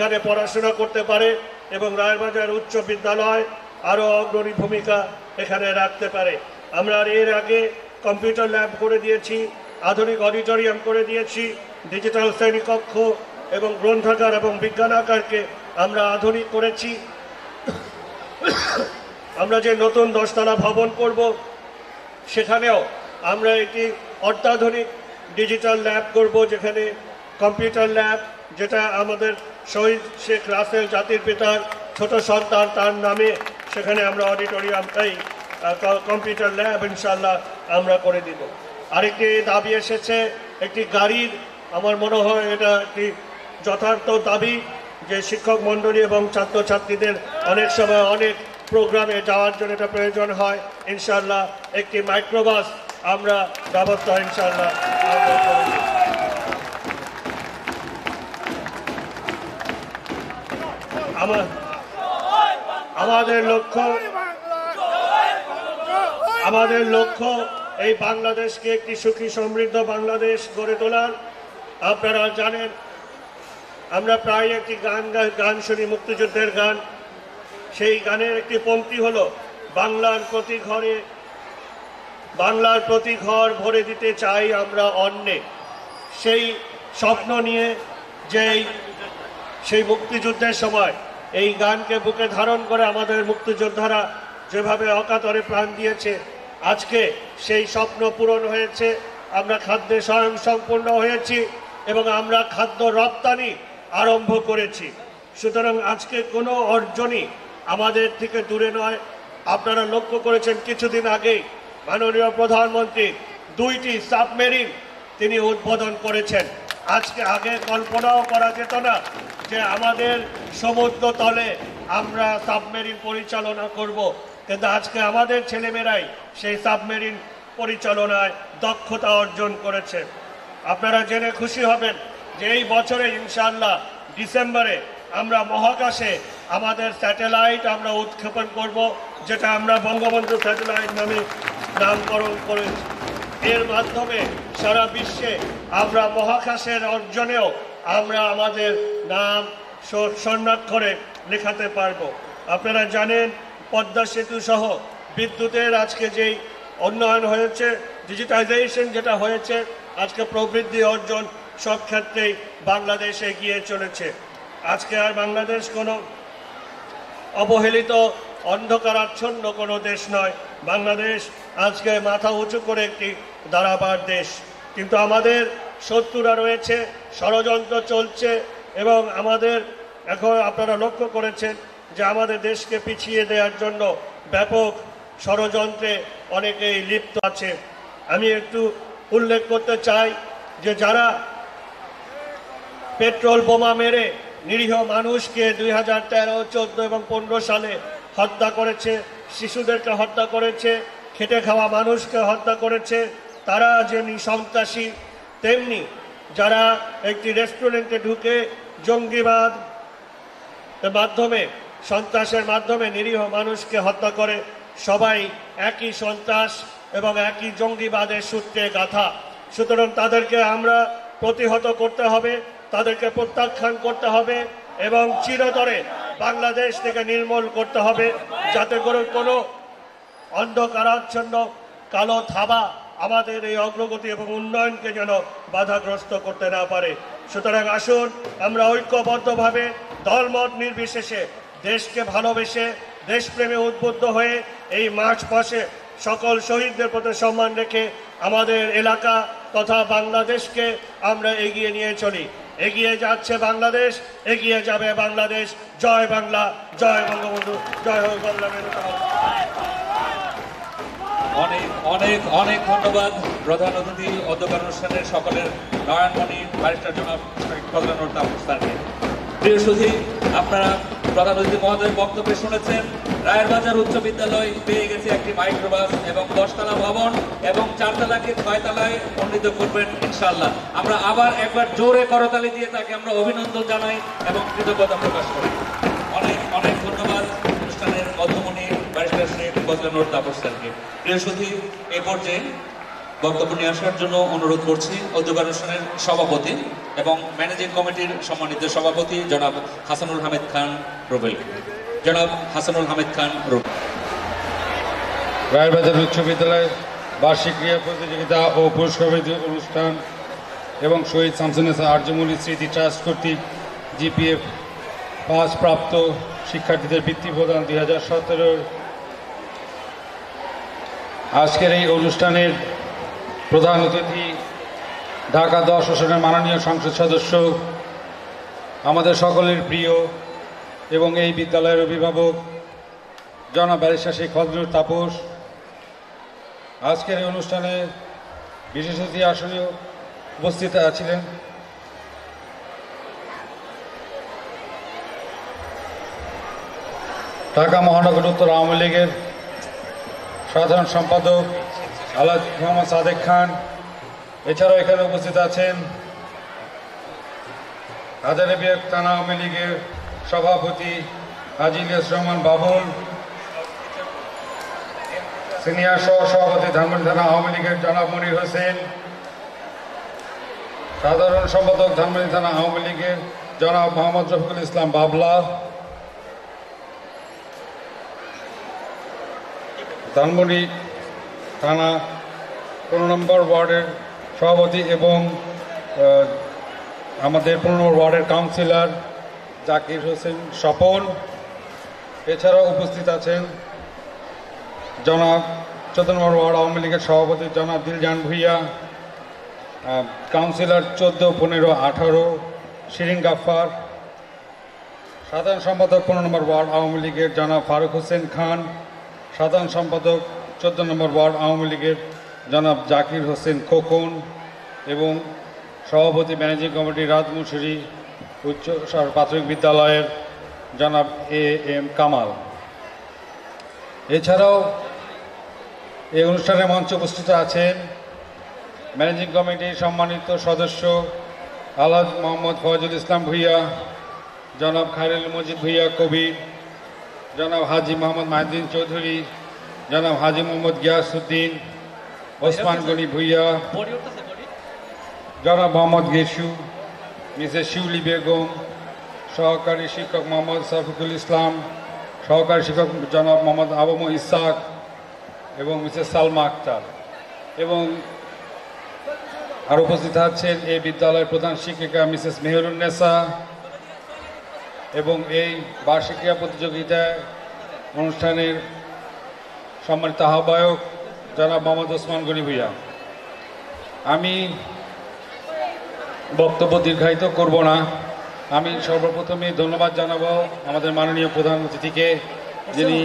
এখানে পড়াশোনা করতে পারে এবং রায়েরবাজার উচ্চ বিদ্যালয় আরও অগ্রণী ভূমিকা এখানে রাখতে পারে। আমরা এর আগে কম্পিউটার ল্যাব করে দিয়েছি, আধুনিক অডিটোরিয়াম করে দিয়েছি, ডিজিটাল শ্রেণীকক্ষ এবং গ্রন্থাগার এবং বিজ্ঞানাগারকে আমরা আধুনিক করেছি। আমরা যে নতুন 10তলা ভবন করব সেখানেও আমরা একটি অত্যাধুনিক ডিজিটাল ল্যাব করব, যেখানে কম্পিউটার ল্যাব, যেটা আমাদের শহীদ শেখ রাসেল জাতির পিতার ছোট সন্তান, তার নামে সেখানে আমরা অডিটোরিয়ামটাই কম্পিউটার ল্যাব ইনশাল্লাহ আমরা করে দিব। আরেকটি দাবি এসেছে একটি গাড়ির, আমার মনে হয় এটা একটি যথার্থ দাবি যে শিক্ষক মণ্ডলী এবং ছাত্রছাত্রীদের অনেক সময় অনেক প্রোগ্রামে যাওয়ার জন্য এটা প্রয়োজন হয়। ইনশাল্লাহ একটি মাইক্রোবাস আমরা ব্যবস্থা ইনশাল্লাহ আমাদের লক্ষ্য এই বাংলাদেশকে একটি সুখী সমৃদ্ধ বাংলাদেশ গড়ে তোলার। আপনারা জানেন আমরা প্রায় একটি গান শুনি, মুক্তিযুদ্ধের গান। সেই গানের একটি পংক্তি হলো, বাংলার প্রতি ঘর ভরে দিতে চাই আমরা অন্নে। সেই স্বপ্ন নিয়ে সেই মুক্তিযুদ্ধের সময় এই গানকে বুকে ধারণ করে আমাদের মুক্তিযোদ্ধারা যেভাবে অকাতরে প্রাণ দিয়েছে, আজকে সেই স্বপ্ন পূরণ হয়েছে। আমরা খাদ্যে স্বয়ংসম্পূর্ণ হয়েছি এবং আমরা খাদ্য রপ্তানি আরম্ভ করেছি। সুতরাং আজকে কোনো অর্জনই আমাদের থেকে দূরে নয়। আপনারা লক্ষ্য করেছেন কিছুদিন আগেই মাননীয় প্রধানমন্ত্রী 2টি সাবমেরিন তিনি উদ্বোধন করেছেন। আগে কল্পনাও করা যেত না যে আমাদের সমুদ্র তলে আমরা সাবমেরিন পরিচালনা করব, কিন্তু আজকে আমাদের ছেলেমেয়েরাই সেই সাবমেরিন পরিচালনায় দক্ষতা অর্জন করেছে। আপনারা জেনে খুশি হবেন যে এই বছরে ইনশাআল্লাহ ডিসেম্বরে আমরা মহাকাশে আমাদের স্যাটেলাইট আমরা উৎক্ষেপণ করব, যেটা আমরা বঙ্গবন্ধু স্যাটেলাইট নামে নামকরণ করেছি। এর মাধ্যমে সারা বিশ্বে আমরা মহাকাশের অর্জনেও আমরা আমাদের নাম স্বর্ণাক্ষরে লেখাতে পারবো। আপনারা জানেন পদ্মা সেতু সহ বিদ্যুতের আজকে যেই উন্নয়ন হয়েছে, ডিজিটাইজেশন যেটা হয়েছে, আজকে প্রবৃদ্ধি অর্জন সব ক্ষেত্রেই বাংলাদেশ এগিয়ে চলেছে। আজকে আর বাংলাদেশ কোনো অবহেলিত অন্ধকারাচ্ছন্ন কোনো দেশ নয়। বাংলাদেশ আজকে মাথা উঁচু করে একটি দাঁড়াবার দেশ। কিন্তু আমাদের শত্রুরা রয়েছে, ষড়যন্ত্র চলছে এবং আমাদের এখন আপনারা লক্ষ্য করেছেন যে আমাদের দেশকে পিছিয়ে দেওয়ার জন্য ব্যাপক ষড়যন্ত্রে অনেকেই লিপ্ত আছে। আমি একটু উল্লেখ করতে চাই যে যারা পেট্রোল বোমা মেরে নিরীহ মানুষকে 2013, 14 এবং 15 সালে হত্যা করেছে, শিশুদেরকে হত্যা করেছে, খেটে খাওয়া মানুষকে হত্যা করেছে, তারা যেমনি সন্ত্রাসী, তেমনি যারা একটি রেস্টুরেন্টে ঢুকে জঙ্গিবাদ মাধ্যমে, সন্ত্রাসের মাধ্যমে নিরীহ মানুষকে হত্যা করে, সবাই একই সন্ত্রাস এবং একই জঙ্গিবাদের সূত্রে গাথা। সুতরাং তাদেরকে আমরা প্রতিহত করতে হবে, তাদেরকে প্রত্যাখ্যান করতে হবে এবং চিরতরে বাংলাদেশ থেকে নির্মূল করতে হবে, যাতে করে কোনো অন্ধকারাচ্ছন্ন কালো থাবা আমাদের এই অগ্রগতি এবং উন্নয়নকে যেন বাধাগ্রস্ত করতে না পারে। সুতরাং আসুন আমরা ঐক্যবদ্ধভাবে দলমত নির্বিশেষে দেশকে ভালোবেসে দেশপ্রেমে উদ্বুদ্ধ হয়ে এই মার্চ মাসে সকল শহীদদের প্রতি সম্মান রেখে আমাদের এলাকা তথা বাংলাদেশকে আমরা এগিয়ে নিয়ে চলি। এগিয়ে যাচ্ছে বাংলাদেশ, এগিয়ে যাবে বাংলাদেশ। জয় বাংলা, জয় বঙ্গবন্ধু, জয় হোক বাংলা। অনেক অনেক অনেক ধন্যবাদ প্রধান অতিথি অধ্যক্ষ অনুষ্ঠানের সকলের নয়নমণি ব্যারিস্টার জনাব ফজলানুর তাপসকে। প্রিয় সুধী, আপনারা প্রধান অতিথি মহোদয়ের বক্তব্য শুনেছেন। রায়েরবাজার উচ্চ বিদ্যালয় পেয়ে গেছে একটি মাইক্রোবাস এবং 10তলা ভবন এবং 4 তলাকে 6 তলায় উন্নীত করবেন ইনশাআল্লাহ। আমরা আবার একবার জোরে করতালি দিয়ে তাকে আমরা অভিনন্দন জানাই এবং কৃতজ্ঞতা প্রকাশ করি। অনেক অনেক ধন্যবাদ অনুষ্ঠানের মধ্যমণি ব্যারিস্টার শেখ ফজলানুর তাপসকে। প্রিয় সুধী, এই পর্যায়ে বক্তব্য নিয়ে আসার জন্য অনুরোধ করছি উদ্যোগানুষ্ঠানের সভাপতি এবং ম্যানেজিং কমিটির সম্মানিত সভাপতি জনাব হাসানুল হামিদ খান রুবেল। জনাব হাসানুল হামিদ খান রুবেল। রায়েরবাজার উচ্চ বিদ্যালয়ের বার্ষিক ক্রীড়া প্রতিযোগিতা ও পুরস্কার অনুষ্ঠান এবং শহীদ শামসুন্নেসা আরজুমুল স্মৃতি ট্রাস্ট কর্তৃক জিপিএফ 5 প্রাপ্ত শিক্ষার্থীদের বৃত্তি প্রদান 2017। আজকের এই অনুষ্ঠানের প্রধান অতিথি ঢাকা 10 আসনের মাননীয় সংসদ সদস্য, আমাদের সকলের প্রিয় এবং এই বিদ্যালয়ের অভিভাবক জনাব ব্যারিস্টার শেখ ফজলুর তাপস। আজকের এই অনুষ্ঠানে বিশেষ অতিথি আসনে উপস্থিত ছিলেন ঢাকা মহানগর উত্তর আওয়ামী লীগের সাধারণ সম্পাদক আলহাজ মোহাম্মদ সাদেক খান। এছাড়াও এখানে উপস্থিত আছেন হাজারীবাগ থানা আওয়ামী লীগের সভাপতি হাজী ইলিয়াস রহমান বাবুল, সিনিয়র সহ সভাপতি ধানমন্ডি থানা আওয়ামী লীগের জনাব মনির হোসেন, সাধারণ সম্পাদক ধানমন্ডি থানা আওয়ামী লীগের জনাব মোহাম্মদ রফিকুল ইসলাম বাবলা, ধানমন্ডি থানা 15 নম্বর ওয়ার্ডের সভাপতি এবং আমাদের 15 নম্বর ওয়ার্ডের কাউন্সিলর জাকির হোসেন স্বপন। এছাড়াও উপস্থিত আছেন জনাব 14 নম্বর ওয়ার্ড আওয়ামী লীগের সভাপতি জনাব দিলজান ভুইয়া, কাউন্সিলর 14, 15, 18 শিরিন গাফফার, সাধারণ সম্পাদক 15 নম্বর ওয়ার্ড আওয়ামী লীগের জনাব ফারুক হোসেন খান, সাধারণ সম্পাদক 14 নম্বর ওয়ার্ড আওয়ামী লীগের জনাব জাকির হোসেন খোকন এবং সভাপতি ম্যানেজিং কমিটি রাজমুশরি উচ্চ প্রাথমিক বিদ্যালয়ের জনাব এম কামাল। এছাড়াও এই অনুষ্ঠানে মঞ্চে উপস্থিত আছেন ম্যানেজিং কমিটির সম্মানিত সদস্য আলহাজ মোহাম্মদ ফয়জুল ইসলাম ভুইয়া, জনাব খায়রুল মজিদ ভুইয়া কবির, জনাব হাজি মোহাম্মদ মাহিউদ্দিন চৌধুরী, জনাব হাজি মোহাম্মদ গিয়াসউদ্দিন, ওসমান গনি ভুইয়া, জনাব মোহাম্মদ গেসু, মিসেস শিউলি বেগম, সহকারী শিক্ষক মোহাম্মদ সাফিকুল ইসলাম, সহকারী শিক্ষক জনাব মোহাম্মদ আবু ইসাক এবং মিসেস সালমা আক্তার এবং আর উপস্থিত আছেন এই বিদ্যালয়ের প্রধান শিক্ষিকা মিসেস মেহেরুন্নেসা এবং এই বার্ষিক ক্রীড়া প্রতিযোগিতায় অনুষ্ঠানের সম্মানিত আহ্বায়ক জনাব মোহাম্মদ ওসমান গনি ভুইয়া। আমি বক্তব্য দীর্ঘায়িত করব না। আমি সর্বপ্রথমে ধন্যবাদ জানাবো আমাদের মাননীয় প্রধান অতিথিকে, যিনি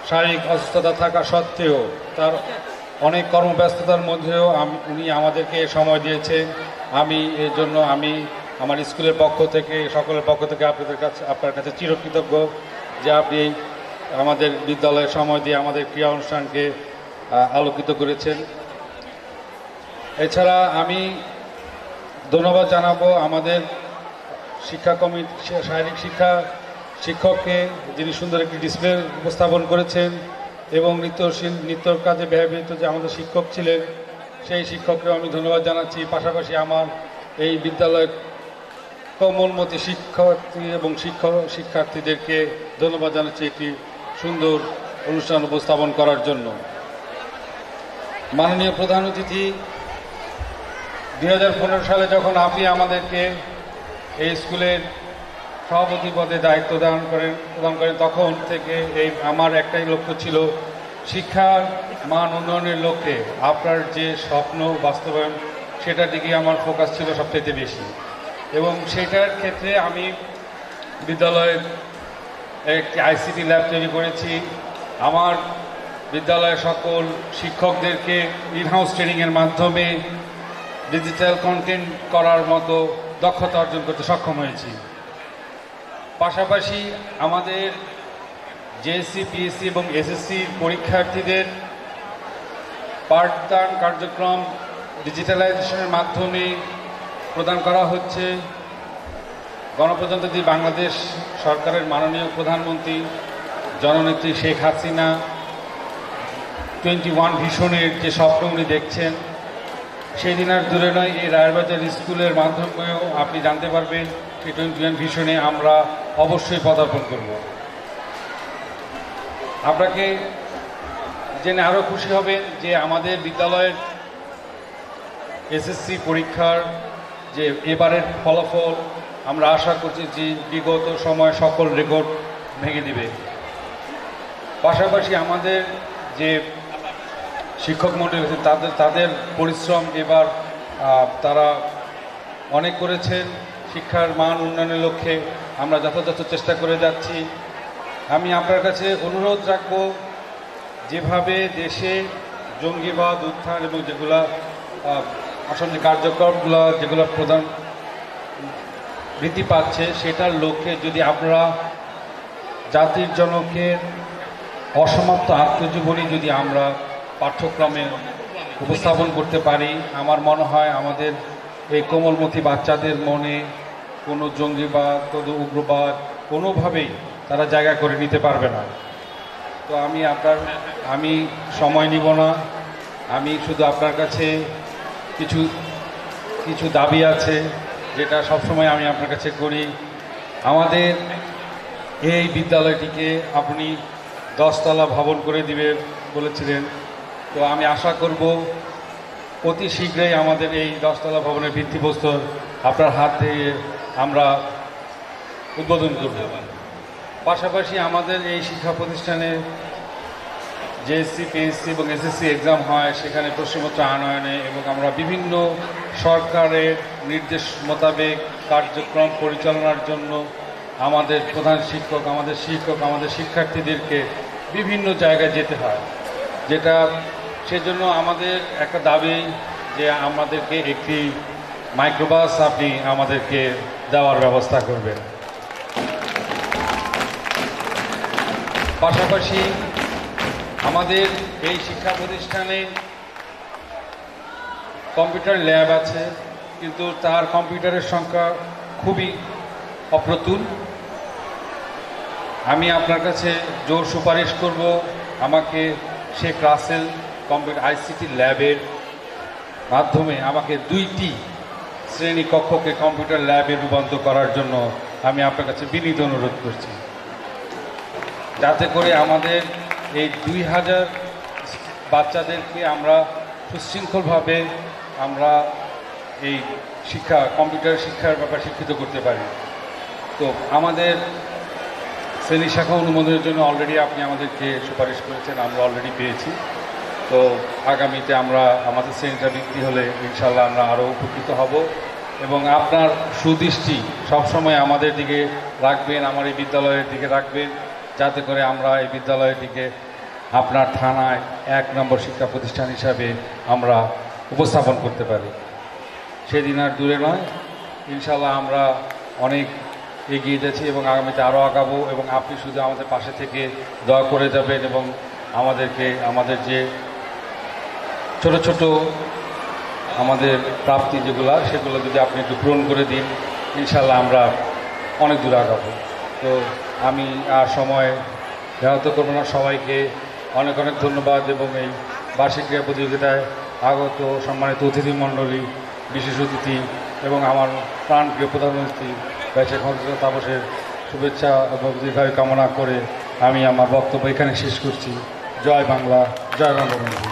শারীরিক অসুস্থতা থাকা সত্ত্বেও তার অনেক কর্মব্যস্ততার মধ্যেও উনি আমাদেরকে সময় দিয়েছেন। আমি এর জন্য আমার স্কুলের পক্ষ থেকে সকলের পক্ষ থেকে আপনার কাছে চিরকৃতজ্ঞ যে আপনি আমাদের বিদ্যালয়ে সময় দিয়ে আমাদের ক্রীড়া অনুষ্ঠানকে আলোকিত করেছেন। এছাড়া আমি ধন্যবাদ জানাবো আমাদের শিক্ষা কমিটি শারীরিক শিক্ষা শিক্ষককে, যিনি সুন্দর একটি ডিসপ্লে উপস্থাপন করেছেন এবং নৃত্যর কাজে ব্যবহৃত যে আমাদের শিক্ষক ছিলেন সেই শিক্ষককেও আমি ধন্যবাদ জানাচ্ছি। পাশাপাশি আমার এই বিদ্যালয়ের কোমলমতি শিক্ষার্থী এবং শিক্ষার্থীদেরকে ধন্যবাদ জানাচ্ছি একটি সুন্দর অনুষ্ঠান উপস্থাপন করার জন্য। মাননীয় প্রধান অতিথি, 2015 সালে যখন আপনি আমাদেরকে এই স্কুলের সভাপতি পদে দায়িত্ব প্রদান করেন তখন থেকে আমার একটাই লক্ষ্য ছিল শিক্ষার মান উন্নয়নের লক্ষ্যে আপনার যে স্বপ্ন বাস্তবায়ন সেটার দিকে আমার ফোকাস ছিল সবচেয়ে বেশি এবং সেটার ক্ষেত্রে আমি বিদ্যালয়ের একটি আইসিটি ল্যাব তৈরি করেছি। আমার বিদ্যালয়ের সকল শিক্ষকদেরকে ইনহাউস ট্রেনিংয়ের মাধ্যমে ডিজিটাল কন্টেন্ট করার মতো দক্ষতা অর্জন করতে সক্ষম হয়েছি। পাশাপাশি আমাদের জেএসসি, পিএসসি এবং এসএসসি পরীক্ষার্থীদের পাঠদান কার্যক্রম ডিজিটালাইজেশনের মাধ্যমে প্রদান করা হচ্ছে। গণপ্রজাতন্ত্রী বাংলাদেশ সরকারের মাননীয় প্রধানমন্ত্রী জননেত্রী শেখ হাসিনা 21 ভিশনের যে স্বপ্ন উনি দেখছেন, সেই দিন আর দূরে নয়, এই রায়েরবাজার স্কুলের মাধ্যমেও আপনি জানতে পারবেন সেই 21 ভিশনে আমরা অবশ্যই পদার্পণ করব। আপনাকে জেনে আরও খুশি হবেন যে আমাদের বিদ্যালয়ের এসএসসি পরীক্ষার যে এবারের ফলাফল আমরা আশা করছি যে বিগত সময় সকল রেকর্ড ভেঙে দিবে। পাশাপাশি আমাদের যে শিক্ষক মণ্ডলী তাদের পরিশ্রম এবার তারা অনেক করেছেন শিক্ষার মান উন্নয়নের লক্ষ্যে। আমরা যথাযথ চেষ্টা করে যাচ্ছি। আমি আপনার কাছে অনুরোধ রাখব, যেভাবে দেশে জঙ্গিবাদ উত্থান এবং যেগুলা অসামাজিক কার্যক্রমগুলো যেগুলো প্রধান বৃদ্ধি পাচ্ছে, সেটার লক্ষ্যে যদি আপনারা জাতির জনকের অসমাপ্ত আত্মজীবনী যদি আমরা পাঠ্যক্রমে উপস্থাপন করতে পারি, আমার মনে হয় আমাদের এই কোমলমতি বাচ্চাদের মনে কোনো জঙ্গিবাদ, কোনো উগ্রবাদ কোনোভাবেই তারা জায়গা করে নিতে পারবে না। তো আমি সময় নিব না, আমি শুধু আপনার কাছে কিছু দাবি আছে যেটা সবসময় আমি আপনার কাছে করি। আমাদের এই বিদ্যালয়টিকে আপনি 10 তলা ভবন করে দিবে বলেছিলেন, তো আমি আশা করব অতি শীঘ্রই আমাদের এই 10 তলা ভবনের ভিত্তিপ্রস্তর আপনার হাত দিয়ে আমরা উদ্বোধন করব। পাশাপাশি আমাদের এই শিক্ষা প্রতিষ্ঠানে জেএসসি, পিএসসি এবং এসএসসি এক্সাম হয়, সেখানে প্রশ্নপত্র আনয়নে এবং আমরা বিভিন্ন সরকারের নির্দেশ মোতাবেক কার্যক্রম পরিচালনার জন্য আমাদের প্রধান শিক্ষক, আমাদের শিক্ষার্থীদেরকে বিভিন্ন জায়গায় যেতে হয়, যেটা সেজন্য আমাদের একটা দাবি যে আমাদেরকে একটি মাইক্রোবাস আপনি আমাদেরকে দেওয়ার ব্যবস্থা করবেন। পাশাপাশি আমাদের এই শিক্ষা প্রতিষ্ঠানে কম্পিউটার ল্যাব আছে, কিন্তু তার কম্পিউটারের সংখ্যা খুবই অপ্রতুল। আমি আপনার কাছে জোর সুপারিশ করব, আমাকে শেখ রাসেল কম্পিউটার আইসিটি ল্যাবের মাধ্যমে আমাকে 2টি শ্রেণী কক্ষকে কম্পিউটার ল্যাবে রূপান্তর করার জন্য আমি আপনার কাছে বিনীত অনুরোধ করছি, যাতে করে আমাদের এই 2000 বাচ্চাদেরকে আমরা সুশৃঙ্খলভাবে আমরা এই কম্পিউটার শিক্ষার ব্যাপারে শিক্ষিত করতে পারি। তো আমাদের শ্রেণী শাখা অনুমোদনের জন্য অলরেডি আপনি আমাদেরকে সুপারিশ করেছেন, আমরা অলরেডি পেয়েছি। তো আগামীতে আমাদের শ্রেণীটা বৃদ্ধি হলে ইনশাল্লাহ আমরা আরও উপকৃত হব এবং আপনার সুদৃষ্টি সবসময় আমাদের দিকে রাখবেন, আমার এই বিদ্যালয়ের দিকে রাখবেন, যাতে করে আমরা এই বিদ্যালয়টিকে আপনার থানায় 1 নম্বর শিক্ষা প্রতিষ্ঠান হিসাবে আমরা উপস্থাপন করতে পারি। সেদিন আর দূরে নয়, ইনশাল্লাহ আমরা অনেক এগিয়ে যাচ্ছি এবং আগামীতে আরও আগাবো এবং আপনি শুধু আমাদের পাশে থেকে দয়া করে যাবেন এবং আমাদের যে ছোট ছোট আমাদের প্রাপ্তি সেগুলো যদি আপনি একটু পূরণ করে দিন, ইনশাল্লাহ আমরা অনেক দূর আগাবো। তো আমি আর সময় ব্যাহত করবো না, সবাইকে অনেক অনেক ধন্যবাদ এবং এই বার্ষিক ক্রীড়া প্রতিযোগিতায় আগত সম্মানিত অতিথিমণ্ডলী, বিশেষ অতিথি এবং আমার প্রাণপ্রিয় প্রধানমন্ত্রী শেখ হাসিনা তাপসের শুভেচ্ছা এবং দীর্ঘায়ু কামনা করে আমি আমার বক্তব্য এখানে শেষ করছি। জয় বাংলা, জয় বঙ্গবন্ধু।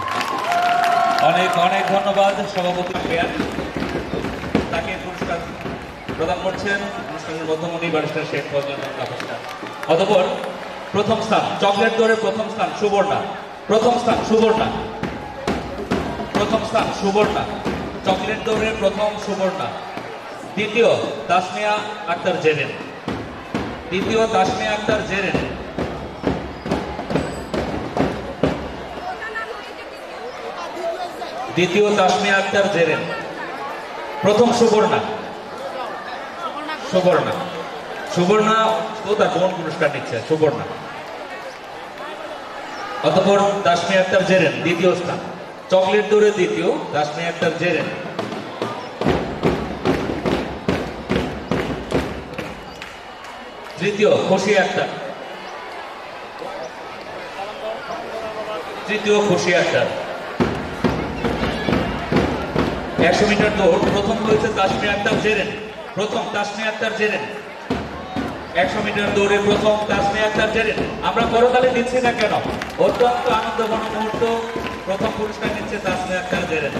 অনেক অনেক ধন্যবাদ সভাপতি মেয়র, তাকে পুরস্কার প্রদান করছেন অনুষ্ঠানের মধ্যমণি ব্যারিস্টার শেখ ফজলুল তাপস। অতঃপর প্রথম স্থান চকলেট দৌড়ে প্রথম স্থান সুবর্ণা, চকলেট দৌড়ে প্রথম সুবর্ণা। দ্বিতীয় তাসমিয়া আক্তার জেরেন, প্রথম সুবর্ণা তো তার বোন পুরস্কার নিচ্ছে সুবর্ণা। অতঃপর তাসমিয়া আক্তার জেরেন দ্বিতীয় স্থান, চকলেট দৌড়ে দ্বিতীয় তাসমিয়া আক্তার জেরেন। তৃতীয় খুশি আক্তার, তৃতীয় খুশি আক্তার। 100 মিটার দৌড় প্রথম হয়েছে তাসমিয়া আক্তার জেরেন। প্রথম তাসমিয়া আক্তার জেরেন। 100 মিটার দৌড়ে প্রথম তাসমিয়া আক্তার জেরেন। আমরা করতালি দিচ্ছি না কেন? অত্যন্ত আনন্দঘন মুহূর্ত। প্রথম পুরস্কার নিচ্ছে তাসমিয়া আক্তার জেরেন।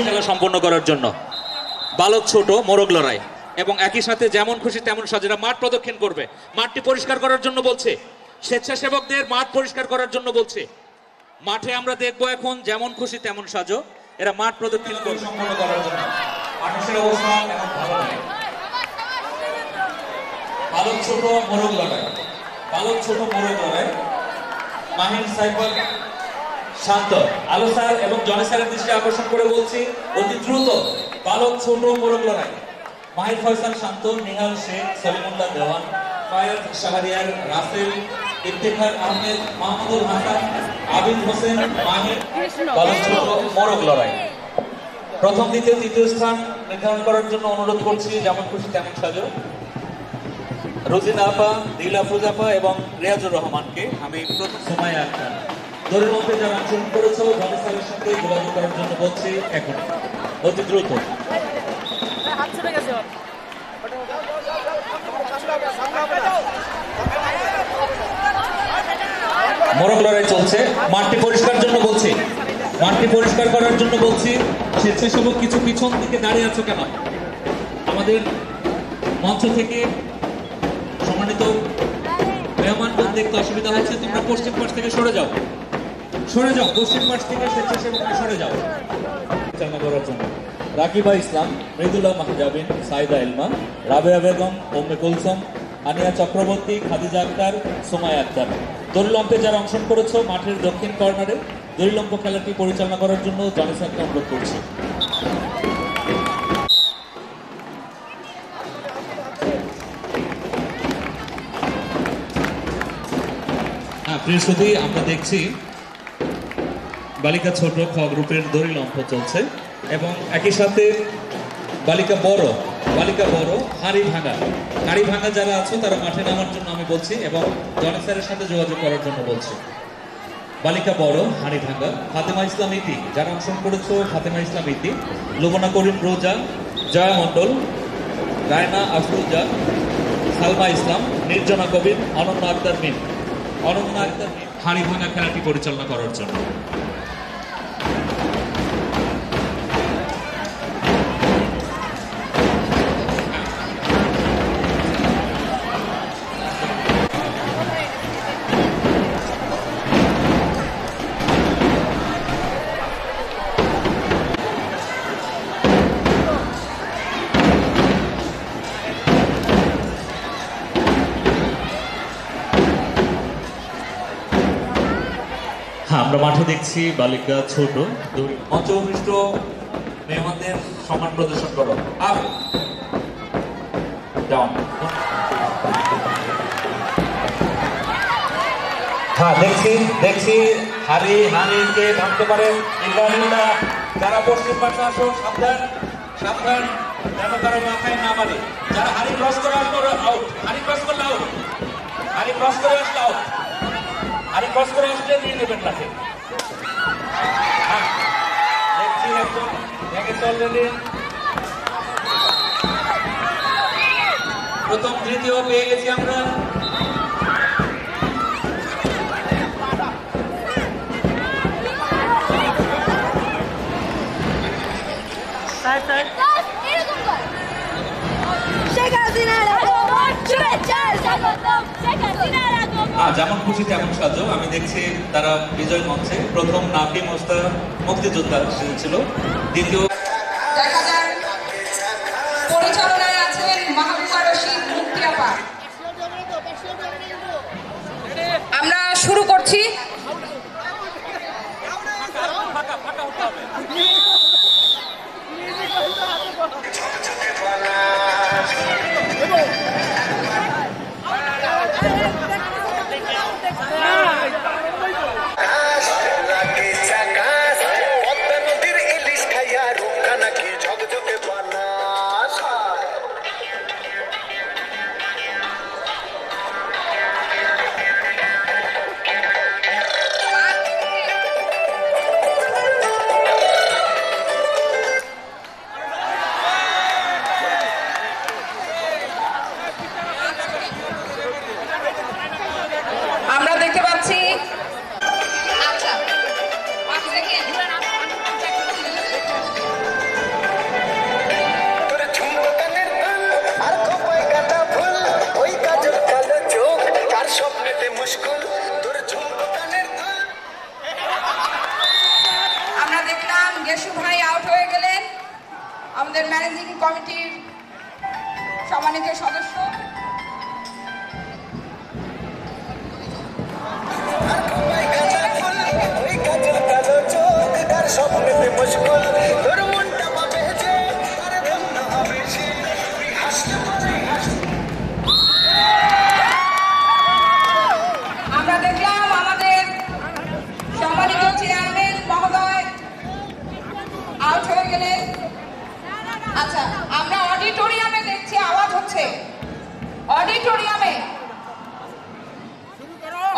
খেলা সম্পন্ন করার জন্য বালক ছোট মোরগ লড়াই এবং একই সাথে যেমন খুশি তেমন সাজেরা মাঠ প্রদক্ষিণ করবে। মাঠটি পরিষ্কার করার জন্য বলছে, স্বেচ্ছাসেবকদের মাঠ পরিষ্কার করার জন্য বলছে। মাঠে আমরা দেখবো এখন যেমন খুশি তেমন সাজো, এরা মাঠ প্রদক্ষিণ সম্পন্ন করার জন্য। মানুষের অবস্থা এখন ভালো নয়। বালক ছোট মোরগ লড়াই। বালক ছোট মোরগ লড়াই। মাহির সাইফুল শান্ত, আলো স্যার এবং জনি স্যারের দৃষ্টি আকর্ষণ করে বলছি অতি দ্রুত বালক ছোট মোরগ লড়াই। মাহির ফয়সাল শান্ত, নিহাল শেখ, সলিমুল্লাহ দেওয়ান, ফায়াজ শাহরিয়ার, রাসেল, ইফতেখার আহমেদ, মাহমুদুল হাসান, আবিদ হোসেন, মাহির। বালক ছোট মোরগ লড়াই। প্রথম দ্বিতীয় তৃতীয় স্থান নির্ধারণ করার জন্য অনুরোধ করছি যেমন খুশি তেমন সাজো রোজিনা আপা, দিল আফরোজ আপা এবং রিয়াজুর রহমানকে। আমি প্রথম সময় আক্তার দৌড়ের মধ্যে যারা অংশগ্রহণ করেছ জনি স্যারের সাথে যোগাযোগ করার জন্য বলছি এখন অতি দ্রুত। মোরগ লড়াই চলছে। মাঠটি পরিষ্কার জন্য বলছি, মাঠটি পরিষ্কার করার জন্য বলছি। স্বেচ্ছাসেবক কিছু পিছন দিকে দাঁড়িয়ে আছো কেন? আমাদের মঞ্চ থেকে সম্মানিত মেহমানগণ দেখতে অসুবিধা হচ্ছে, তোমরা পশ্চিম পাশ থেকে সরে যাও, সরে যাও, পশ্চিম পাশ থেকে স্বেচ্ছাসেবকরা সরে যাও চালনা করার জন্য। রাকিবা ইসলাম, মৃদুলা মাহজাবিন, সাইদা ইলমা, রাবেয়া বেগম, ওম্মে কুলসুম, আনিয়া চক্রবর্তী, খাদিজা আক্তার, সোমায়া আক্তার। দড়িলম্পে যারা অংশগ্রহণ করেছো মাঠের দক্ষিণ কর্নারে দড়িলম্প খেলাটি পরিচালনা করার জন্য জনি স্যারকে অনুরোধ করছি। বৃহস্পতি আমরা দেখছি বালিকা ছোট খ গ্রুপের দড়িলম্প চলছে এবং একই সাথে বালিকা বড় হাড়ি ভাঙা যারা আছে তারা মাঠে নামার জন্য আমি বলছি এবং জনি স্যারের সাথে যোগাযোগ করার জন্য বলছি। বালিকা বড় হাড়ি ভাঙা, ফাতেমা ইসলাম ইতি যারা অংশগ্রহণ করেছো, ফাতেমা ইসলাম ইতি, লুবনা করিম রোজা, জয়া মণ্ডল, রায়না আফরুজা, সালমা ইসলাম, নির্জনা কবির, অনন্যা আক্তার মিন হাড়ি ভাঙা খেলাটি পরিচালনা করার জন্য। আমরা মাঠে দেখছি বালিকা ছোট মঞ্চ উপবিষ্ট মেহমানদের সম্মান প্রদর্শন করো। হ্যাঁ দেখছি হারিকে ভাঙতে পারেন ইব্রাহিমুল্লাহ। যারা পশ্চিম পাশে আসো সাবধান যেন কারো মাথায় না মারে। যারা হারি ক্রস করে আসলো আউট, হারি ক্রস করলে আউট, হারি ক্রস করে আসলে আউট, হারি ক্রস করে আসলে নিয়ে নেবেন তাকে। দেখছি একজন ভেঙেছে অলরেডি। প্রথম তৃতীয় পেয়ে গেছি আমরা। যেমন খুশি তেমন সাজো। আমি দেখছি তারা বিজয় মঞ্চে প্রথম নাফি মোস্তা মুক্তিযোদ্ধা ছিল, দ্বিতীয় দেখা যাক পরিচালনায় আছেন মাহবুবা রশিদ মুক্তিয়াপা। আমরা শুরু করছি। আমরা দেখতে পাচ্ছি আচ্ছা আমরা দেখলাম গেসু ভাই আউট হয়ে গেলেন। আমাদের ম্যানেজিং কমিটির সম্মানিত সদস্য আমরা দেখলাম আমাদের সম্মানিত চেয়ারম্যান মহোদয় আউট হয়ে গেলেন। আচ্ছা আমরা অডিটোরিয়ামে দেখছি আওয়াজ হচ্ছে,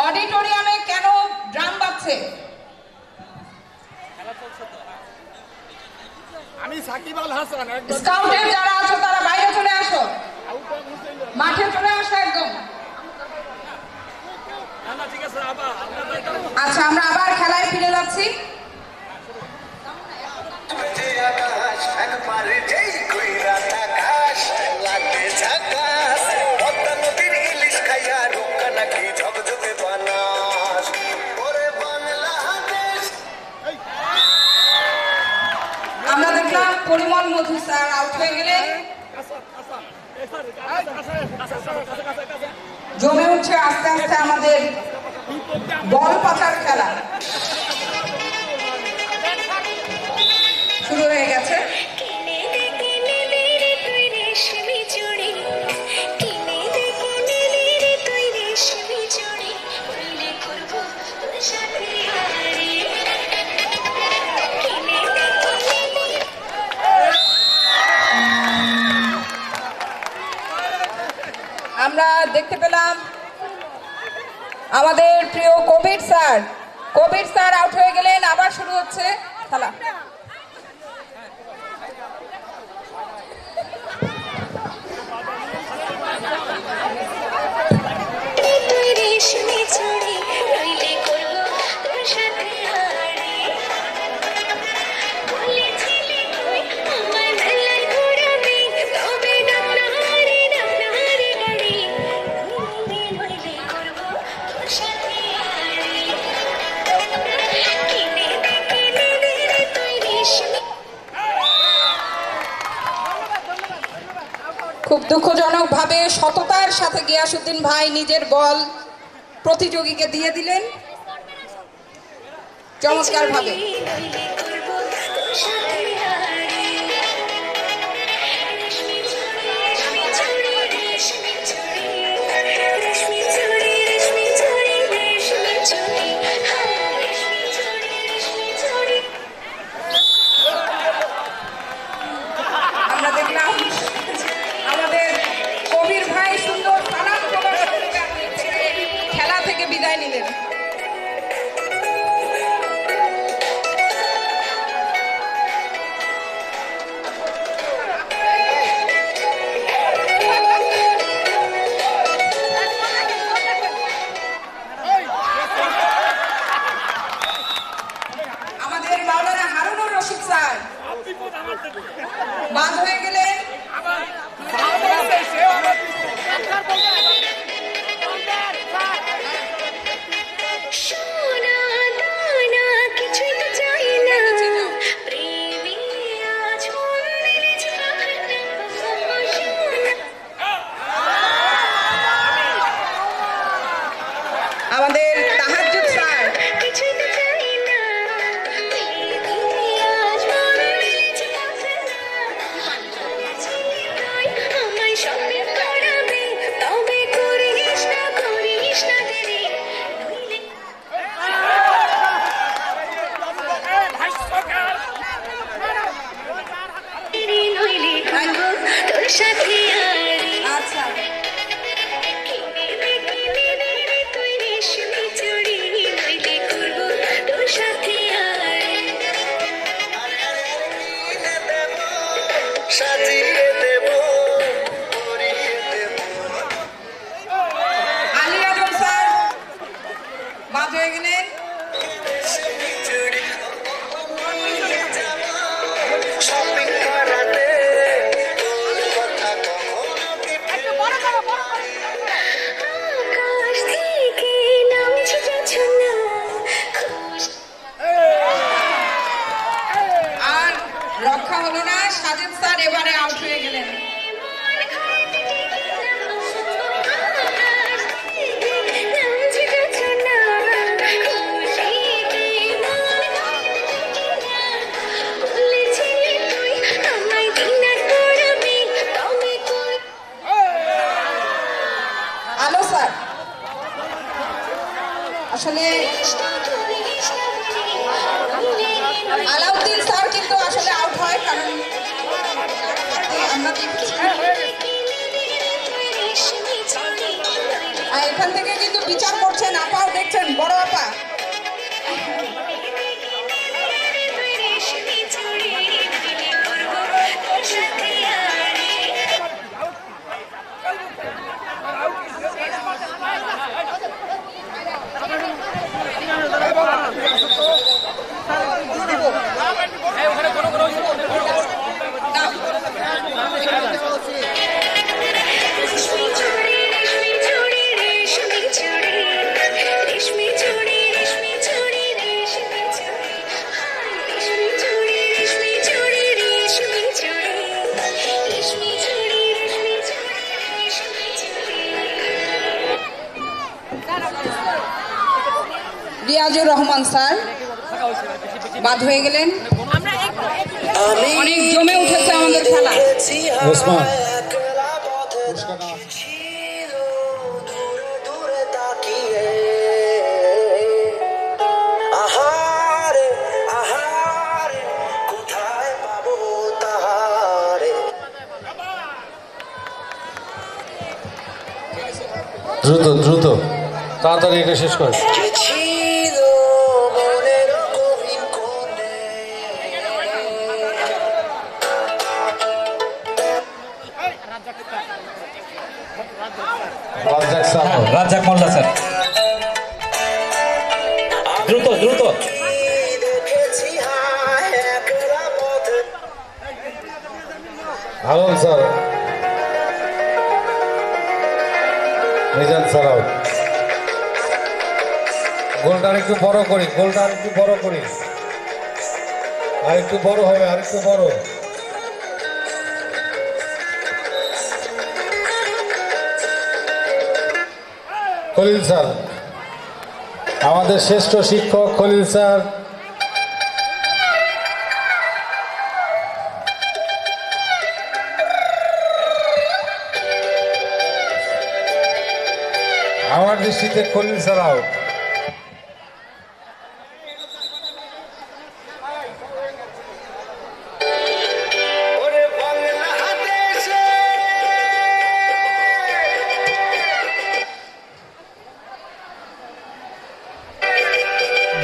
অডিটোরিয়ামে কেন ড্রাম বাজছে? আমি সাকিব আল হাসান, স্কাউটের যারা আছো তারা বাইরে চলে আসো, মাঠে চলে আসো একদম। আচ্ছা আমরা আবার খেলায় ফিরে যাচ্ছি। আমরা দেখলাম পরিমল মধু স্যার আউট হয়ে গেলেন। জমে উঠছে আস্তে আস্তে আমাদের বল পাচার খেলা শুরু হয়ে গেছে। আমরা দেখতে পেলাম আমাদের প্রিয় কবির স্যার আউট হয়ে গেলেন। আবার শুরু হচ্ছে খেলা। খুব দুঃখজনক ভাবে সততার সাথে গিয়াসউদ্দিন ভাই নিজের বল প্রতিযোগীকে দিয়ে দিলেন চমৎকার ভাবে। আমরা দেখলাম আমাদের কবির ভাই সুন্দর সালাম খেলা থেকে বিদায় নিলেন। স্যার বাদ হয়ে গেলেন। আমাদের তাহাজ্জুদ স্যার আচ্ছা আলী আজম স্যার বাদ হয়ে গেলেন। আর রক্ষা হলো না, সাজেদ স্যার এবারে আউট হয়ে গেলেন। আলো স্যার আসলে আলাউদ্দিন স্যার কিন্তু আসলে আউট হয়, কারণ আমরা দেখছি এখান থেকে কিন্তু বিচার করছেন আপাও দেখছেন, বড় আপা। রিয়াজুর রহমান স্যার বাদ হয়ে গেলেন। অনেক জমে উঠেছে আমাদের খেলা। ওসমান দ্রুত দ্রুত তাড়াতাড়ি এটা শেষ কর। রাজ্জাক মোল্লা স্যার দ্রুত দ্রুত। ভালো স্যার, মিজান স্যার আউট। গোলটা আরেকটু বড় করি, গোলটা আরেকটু বড় করি, আরেকটু বড় হবে, আরেকটু বড়। খলিল স্যার, আমাদের শ্রেষ্ঠ শিক্ষক খলিল স্যার আমার দৃষ্টিতে খলিল স্যার আউট।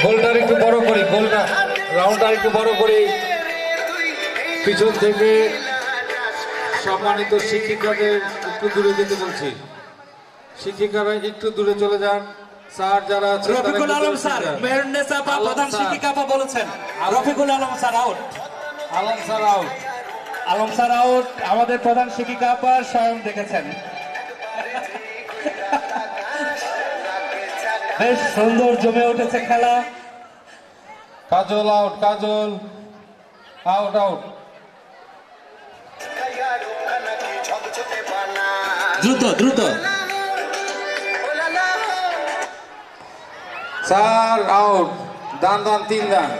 গোলটা একটু বড় করি, গোলটা রাউন্ডটা একটু বড় করি। পিছন থেকে সম্মানিত শিক্ষিকাদের একটু দূরে যেতে বলছি, শিক্ষিকারা একটু দূরে চলে যান। স্যার যারা আছেন রফিকুল আলম স্যার, মেহেরুন্নেসা প্রধান শিক্ষিকা বলেছেন Rafiqul Alam sir out. Alam sir out. Alam sir out. আমাদের প্রধান শিক্ষিকা আপা স্বয়ং দেখেছেন। বেশ সুন্দর জমে উঠেছে খেলা। কাজল আউট, কাজল আউট আউট। দ্রুত দ্রুত। স্যার আউট, দান দান 3 দান।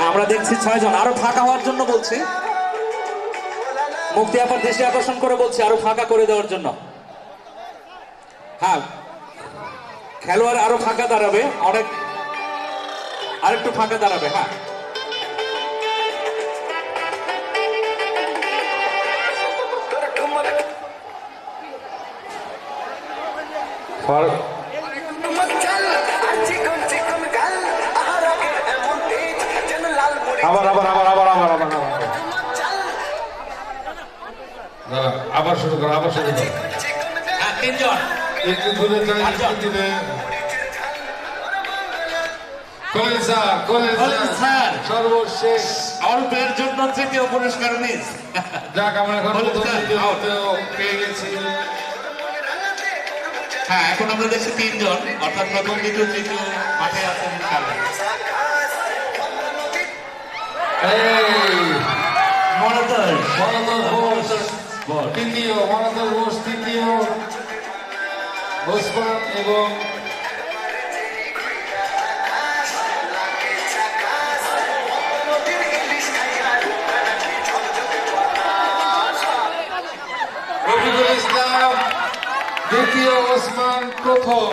আমরা দেখছি 6 জন, আরো ফাঁকা হওয়ার জন্য বলছে। মুক্তি আপার দৃষ্টি আকর্ষণ করে বলছে আরো ফাঁকা করে দেওয়ার জন্য। হ্যাঁ, খেলোয়াড় আরো ফাঁকা দাঁড়াবে, অনেক আরেকটু ফাঁকা দাঁড়াবে। হ্যাঁ, আবার আবার আবার আবার আবার আবার আবার শুরু করো, আবার শুরু করো। 3 জন। একটু দূরে চলে দিলে কলেজ স্যার, কলেজ স্যার সর্বশেষ অল্পের জন্য তৃতীয় পুরস্কার মিস। যাক, আমরা এখন পেয়ে গেছি। হ্যাঁ, এখন আমরা দেখছি 3 জন, অর্থাৎ প্রথম দ্বিতীয় তৃতীয় মাঠে আছেন ইনশাআল্লাহ। মনোতর তৃতীয়, মনোতর ঘোষ তৃতীয়, ওসমান এবং রফিকুল ইসলাম দ্বিতীয়, ওসমান প্রথম।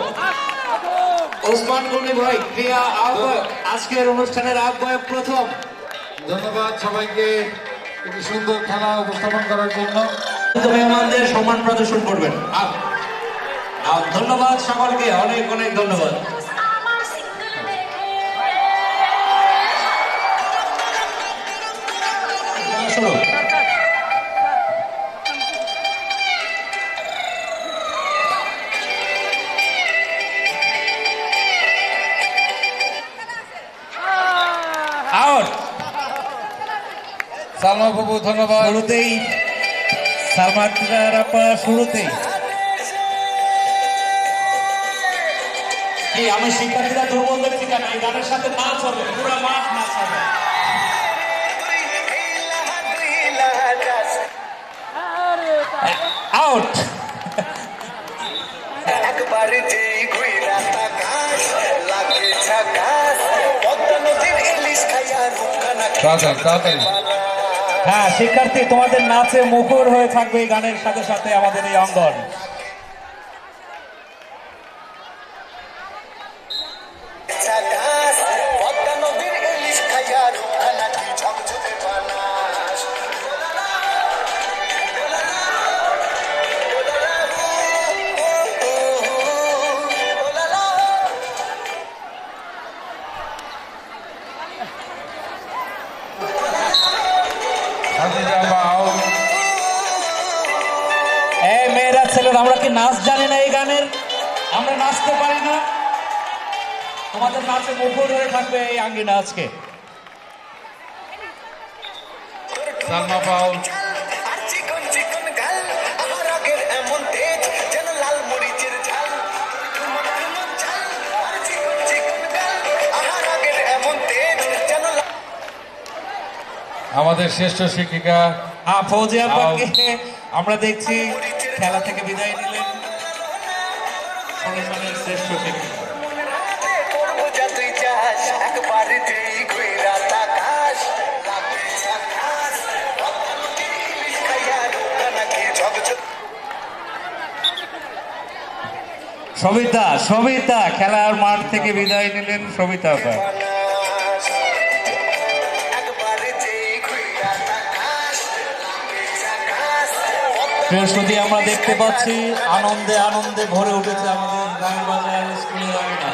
ওসমান গনি ভাই ক্রিয়া আহ্বায়ক, আজকের অনুষ্ঠানের আহ্বায়ক প্রথম। ধন্যবাদ সবাইকে একটি সুন্দর খেলা উপস্থাপন করার জন্য। মেহমানদের সম্মান প্রদর্শন করবেন। ধন্যবাদ সকলকে, অনেক অনেক ধন্যবাদ। আউট। সালমা বাবু ধন্যবাদ। শুরুতেই সালমা আপা শুরুতেই কি আমি শিক্ষার্থীরা দুর্বল দেখছি কেন? এই গানের সাথে নাচ হবে, পুরো মাঠ নাচ হবে। আউট। হ্যাঁ শিক্ষার্থী, তোমাদের নাচে মুখর হয়ে থাকবে এই গানের সাথে সাথে আমাদের এই অঙ্গন। মেয়েরা ছেলেরা, আমরা কি নাচ জানি না? এই গানের আমরা নাচতে পারি না? তোমাদের নাচে মুখর হয়ে থাকবে এই আঙ্গিনা আজকে। সালমা পাউল আমাদের শ্রেষ্ঠ শিক্ষিকা ফৌজিয়া আপাকে আমরা দেখছি খেলা থেকে বিদায় নিলেন। অনুষ্ঠানের শ্রেষ্ঠ শিক্ষিকা সবিতা, সবিতা খেলার মাঠ থেকে বিদায় নিলেন সবিতা আপা। বৃহস্পতি আমরা দেখতে পাচ্ছি আনন্দে আনন্দে ভরে উঠেছে আমাদের গাইবাজার স্কুলের আঙিনা।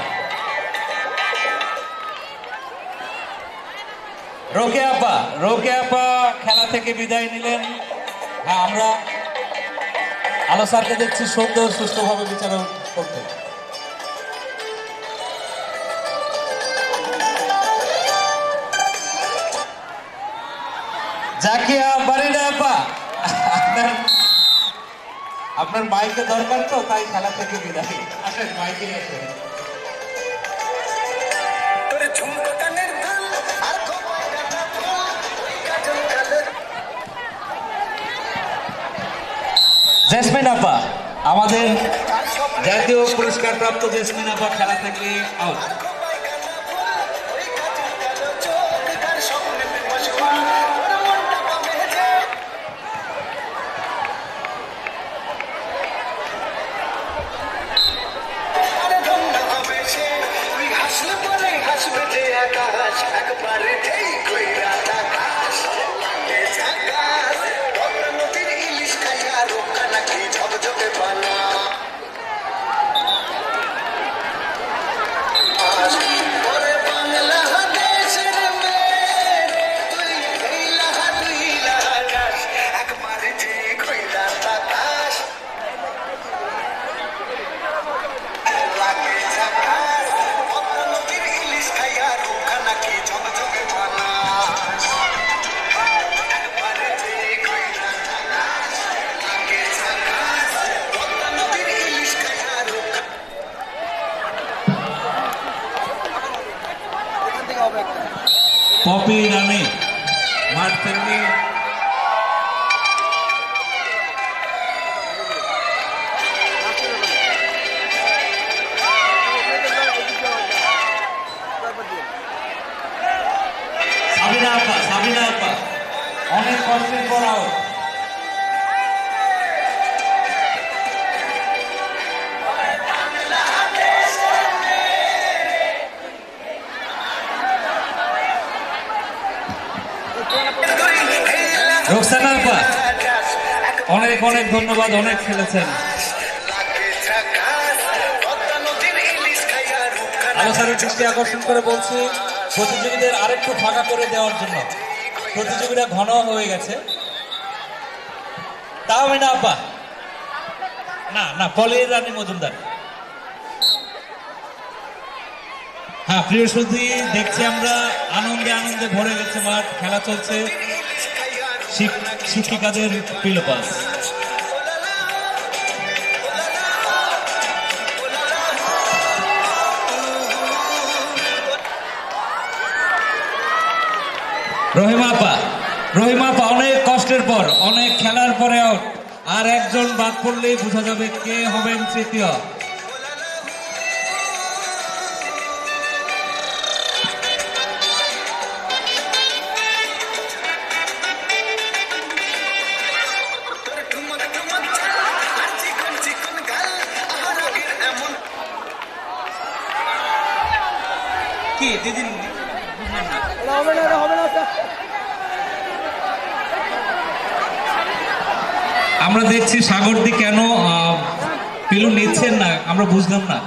রোকে আপা খেলা থেকে বিদায় নিলেন। হ্যাঁ, আমরা আলো স্যারকে দেখছি সুন্দর সুষ্ঠুভাবে বিচার করতে। জাকিয়া বারিনা আপা, আপনার মাইকে দরকার তো, তাই খেলা থেকে বিদায়। আসেন মাইকে আসেন। জেসমিন আপা, আমাদের জাতীয় পুরস্কার প্রাপ্ত জেসমিন আপা খেলা থেকে আউট। পপি রানী মাঠ থেকে সাবিনা আপা অনেক কষ্টের পর আউট। রোকসানা আপা অনেক অনেক ধন্যবাদ, অনেক খেলেছেন। আলোচনার দৃষ্টি আকর্ষণ করে বলছি প্রতিযোগীদের আরেকটু ফাঁকা করে দেওয়ার জন্য, প্রতিযোগীরা ঘন হয়ে গেছে। তাহমিনা আপা, না না, পলির রানী মজুমদার। হ্যাঁ প্রিয় সুধী, দেখছি আমরা আনন্দে আনন্দে ভরে গেছে মাঠ, খেলা চলছে শিক্ষিকাদের পিলোপাস। রহিমা আপা অনেক কষ্টের পর, অনেক খেলার পরে আউট। আর একজন বাদ পড়লেই বোঝা যাবে কে হবেন তৃতীয়। কি দিদি আমরা দেখছি সাগরদি কেন পিলু নিচ্ছেন না, আমরা বুঝলাম না।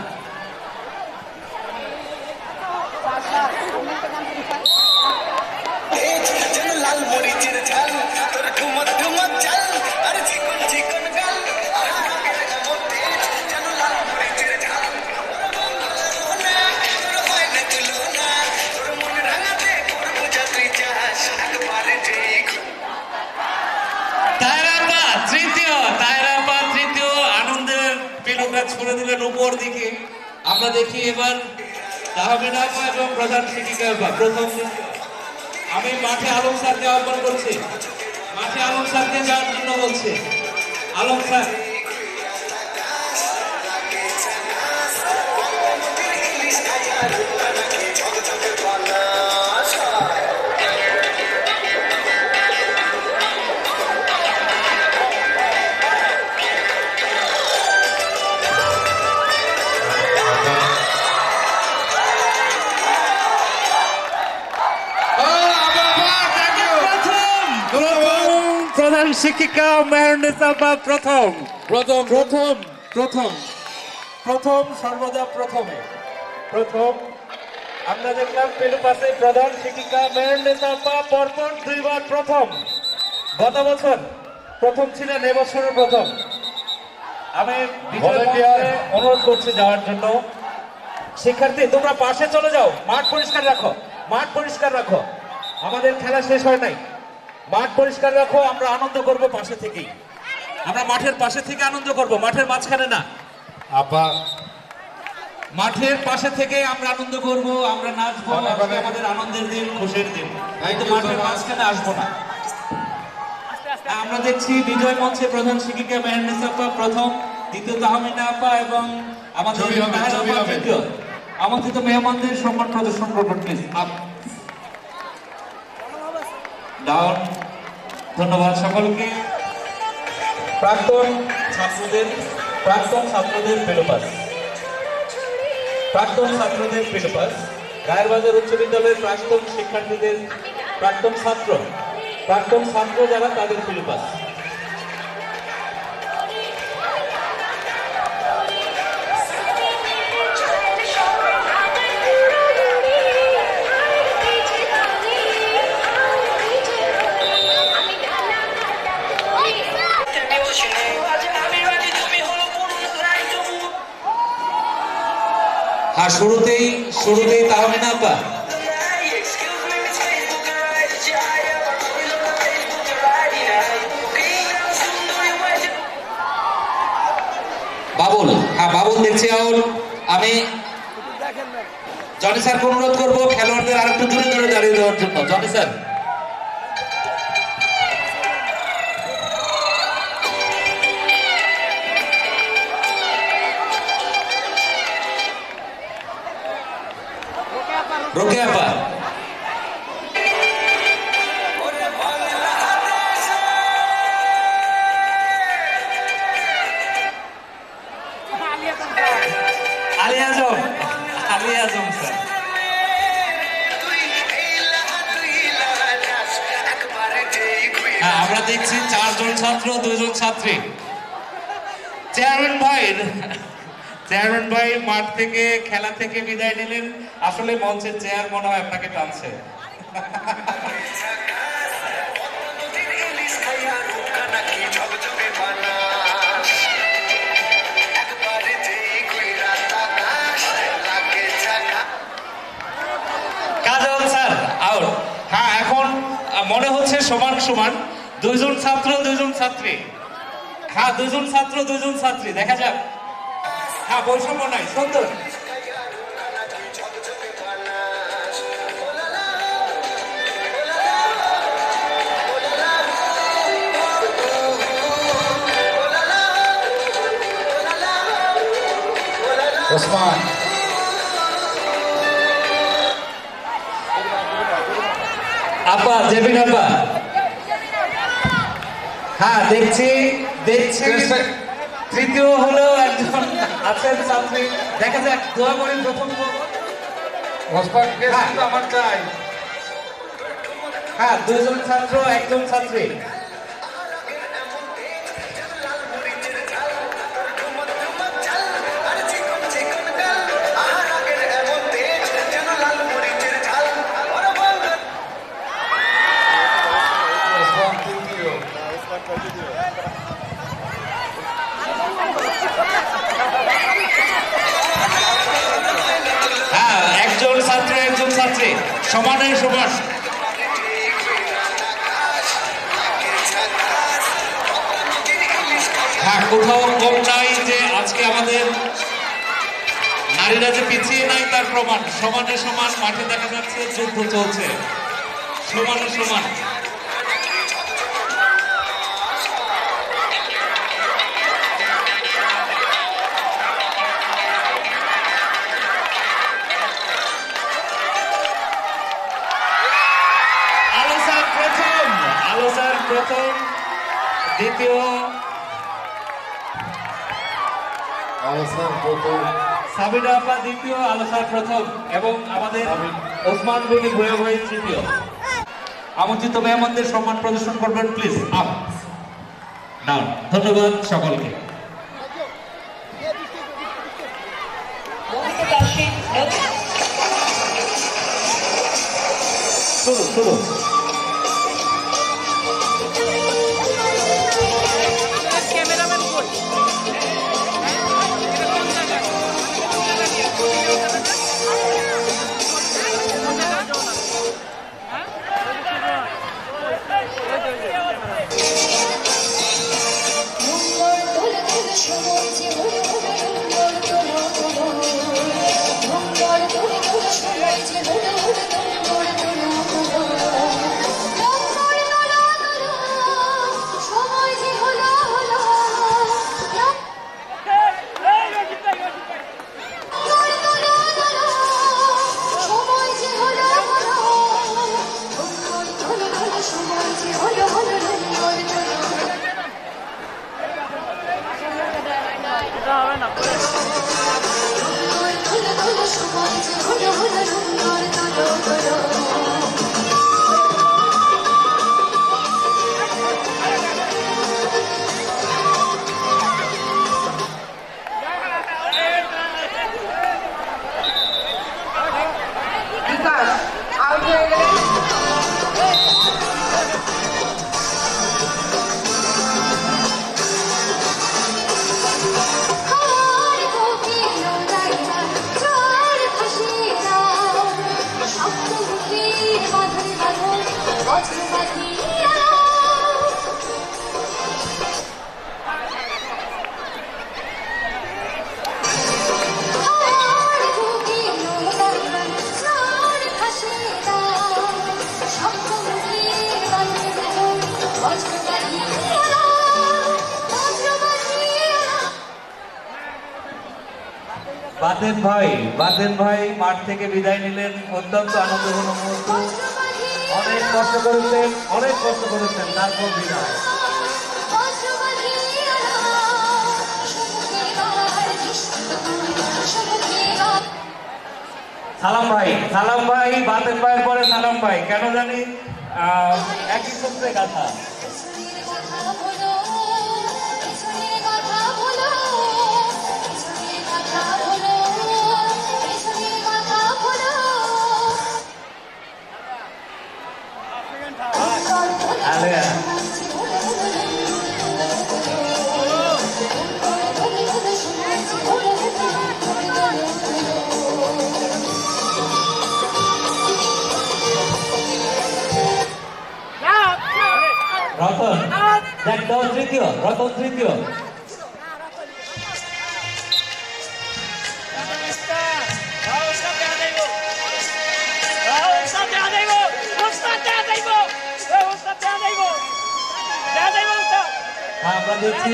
তৃতীয় আনন্দের পিলুটা ছুড়ে দিলেন উপর দিকে। আমরা দেখি এবার তাহমিনা আপা এবং প্রধান শিক্ষিকা আপা প্রথম। আমি মাঠে আলম স্যারকে আহ্বান করছি, মাঠে আলম স্যারকে যাওয়ার জন্য বলছি। আলম স্যার, প্রধান শিক্ষিকা মেহরুন্নেসা আপা প্রথম সর্বদা প্রথম আমরা দেখলাম পেলুপাশে প্রধান শিক্ষিকা মেহরুন্নেসা আপা পরপর দুইবার প্রথম। গত বছর প্রথম ছিলেন, এবছরও প্রথম। আমি অনুরোধ করছি যাওয়ার জন্য। শিক্ষার্থী তোমরা পাশে চলে যাও, মাঠ পরিষ্কার রাখো, আমাদের খেলা শেষ হয় নাই। মাঠ পরিষ্কার রাখো, আমরা আনন্দ করব পাশে থেকেই। আমরা মাঠের পাশে থেকে আনন্দ করব, মাঠের মাঝখানে না। আপা মাঠের পাশে থেকে আমরা আনন্দ করব, আমরা নাচবো, আজকে আমাদের আনন্দের দিন, খুশির দিন। কিন্তু মাঠের মাঝখানে আসবো না। আমরা দেখছি বিজয় মঞ্চে প্রধান শিক্ষিকা মেহেরনিসা আপা প্রথম, দ্বিতীয় তাহমিনা আপা এবং আমাদের নাহের আপা তৃতীয়। আমন্ত্রিত মেহমানদের সম্মান প্রদর্শন করবেন প্লিজ। ডাউন। ধন্যবাদ সকলকে। প্রাক্তন ছাত্রদের ফেলোপাস, রায়েরবাজার উচ্চ বিদ্যালয়ের প্রাক্তন শিক্ষার্থীদের, প্রাক্তন ছাত্র যারা, তাদের ফেলোপাস। হ্যাঁ, শুরুতেই তাহমিনা আপা। বাবুল দেখছি আউট। আমি জনি স্যারকে অনুরোধ করবো খেলোয়াড়দের আর একটু দূরে দূরে দাঁড়িয়ে দেওয়ার জন্য। Johnny sir. রোকে আপা। আলী আজম স্যার। আমরা দেখছি 4 জন ছাত্র, 2 জন ছাত্রী। চেয়ারম্যান ভাই মাঠ থেকে, খেলা থেকে বিদায় নিলেন। আসলে মঞ্চের চেয়ার মনে হয় আপনাকে টানছে। কাজল স্যার আউট। হ্যাঁ, এখন মনে হচ্ছে সমান 2 জন ছাত্র 2 জন ছাত্রী। হ্যাঁ, 2 জন ছাত্র 2 জন ছাত্রী, দেখা যাক। হ্যাঁ, বৈষম্য নাই, সুন্দর। ওসমান আপা, জেবিন আপা। হ্যাঁ, দেখছি তৃতীয় হলো একজন আছেন ছাত্রী। দেখা যাক, দোয়া করেন প্রথম। ওসমানকে আমার চাই। হ্যাঁ, 2 জন ছাত্র 1 জন ছাত্রী। হ্যাঁ, 1 জন ছাত্র 1 জন ছাত্রী, সমানে সমান। হ্যাঁ, কোথাও কম নাই যে আজকে আমাদের নারীরা যে পিছিয়ে নাই তার প্রমাণ। সমানে সমান মাঠে দেখা যাচ্ছে যুদ্ধ চলছে, সমানে সমান। আলো স্যার প্রথম, দ্বিতীয় সাবিনা আপা দ্বিতীয়, আলো স্যার প্রথম এবং আমাদের ওসমান গনি ভয়ে তৃতীয়। আমন্ত্রিত মেহমানদের সম্মান প্রদর্শন করবেন প্লিজ। Up down. ধন্যবাদ সকলকে। শুরু। বাঁধন বাঁধন বজ্র বাঁধিয়া বাতেন ভাই মাঠ থেকে বিদায় নিলেন, অত্যন্ত আনন্দঘন মুহূর্ত। অনেক কষ্ট করেছেন তারপর বিদায়। সালাম ভাই বাতেন ভাইয়ের পরে সালাম ভাই, কেন জানি একই সূত্রে গাথা। রতন তৃতীয়, রতন তৃতীয়। আমরা দেখছি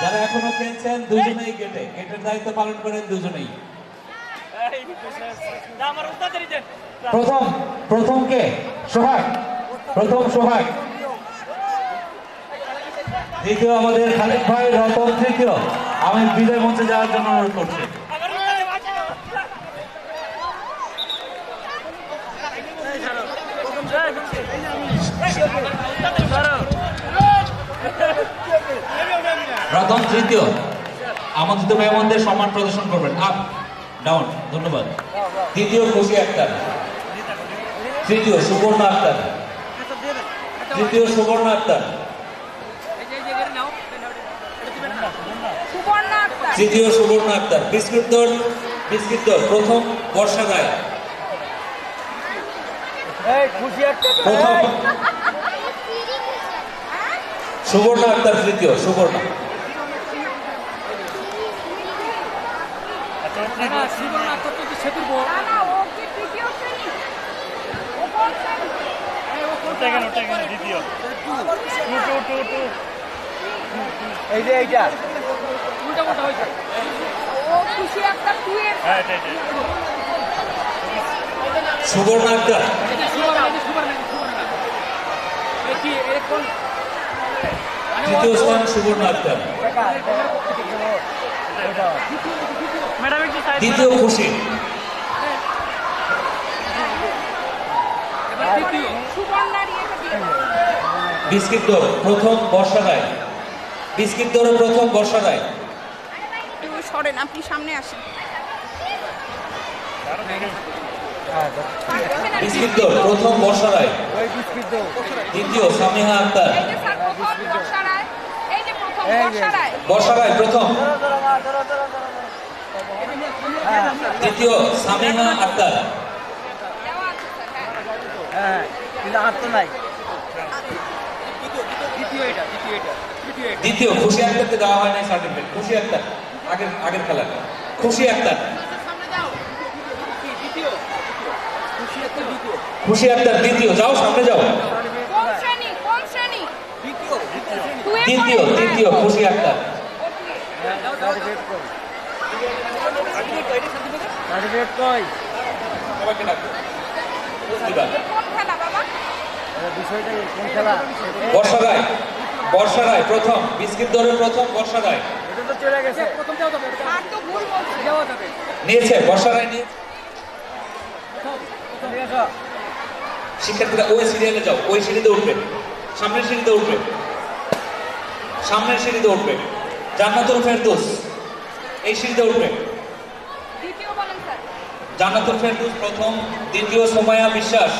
যারা এখনো খেলছেন দুজনেই গেটের দায়িত্ব পালন করেন দুজনেই। প্রথম কে? সোহাগ, প্রথম সোহাগ। দ্বিতীয় আমাদের খালিদ ভাই, রতন তৃতীয়। আমি বিদায় মঞ্চে যাওয়ার জন্য অনুরোধ করছি। রতন তৃতীয়। আমন্ত্রিত মেহমানদের সম্মান প্রদর্শন করবেন। আপ ডাউন, ধন্যবাদ। দ্বিতীয় খুশি আক্তার, তৃতীয় সুবর্ণ আক্তার, তৃতীয় সুবর্ণ আক্তার, তৃতীয় সুবর্ণ আক্তার। বিস্কিট দৌড় প্রথম বর্ষা রায়, প্রথম সুবর্ণ আক্তার, তৃতীয় সুবর্ণ। সুবর্ণ আক্তার, তৃতীয় স্থান সুবর্ণ আক্তার, দ্বিতীয় খুশি, বিস্কিট দৌড় প্রথম বর্ষা রায়, বিস্কিট দৌড়ে প্রথম বর্ষা রায়। সরেন, আপনি সামনে আসেন। বিস্কিট দৌড় প্রথম বর্ষা রায়, দ্বিতীয় সামিহা আক্তার, বর্ষা রায় প্রথম, দ্বিতীয় সামিহা আক্তার, দ্বিতীয় খুশি আক্তারকে দেওয়া হয় নাই সার্টিফিকেট। খুশি আক্তার আগের খেলা, খুশি আক্তার, খুশি আক্তার দ্বিতীয়। যাও সামনে যাও। তৃতীয় খুশি আক্তার, বর্ষা রায় প্রথম, বিস্কিট দৌড়ের প্রথম বর্ষা রায় নিয়েছে, বর্ষা রায় নিয়েছে। শিক্ষার্থীরা ওই সিরিয়ালে যাও, ওই সিঁড়িতে উঠবে, সামনের সিঁড়িতে উঠবে, সামনের সিঁড়িতে উঠবে। জান্নাতুল ফেরদৌস এই সিঁড়িতে উঠবে। জান্নাতুল ফেরদৌস প্রথম, দ্বিতীয় সোমায়া বিশ্বাস,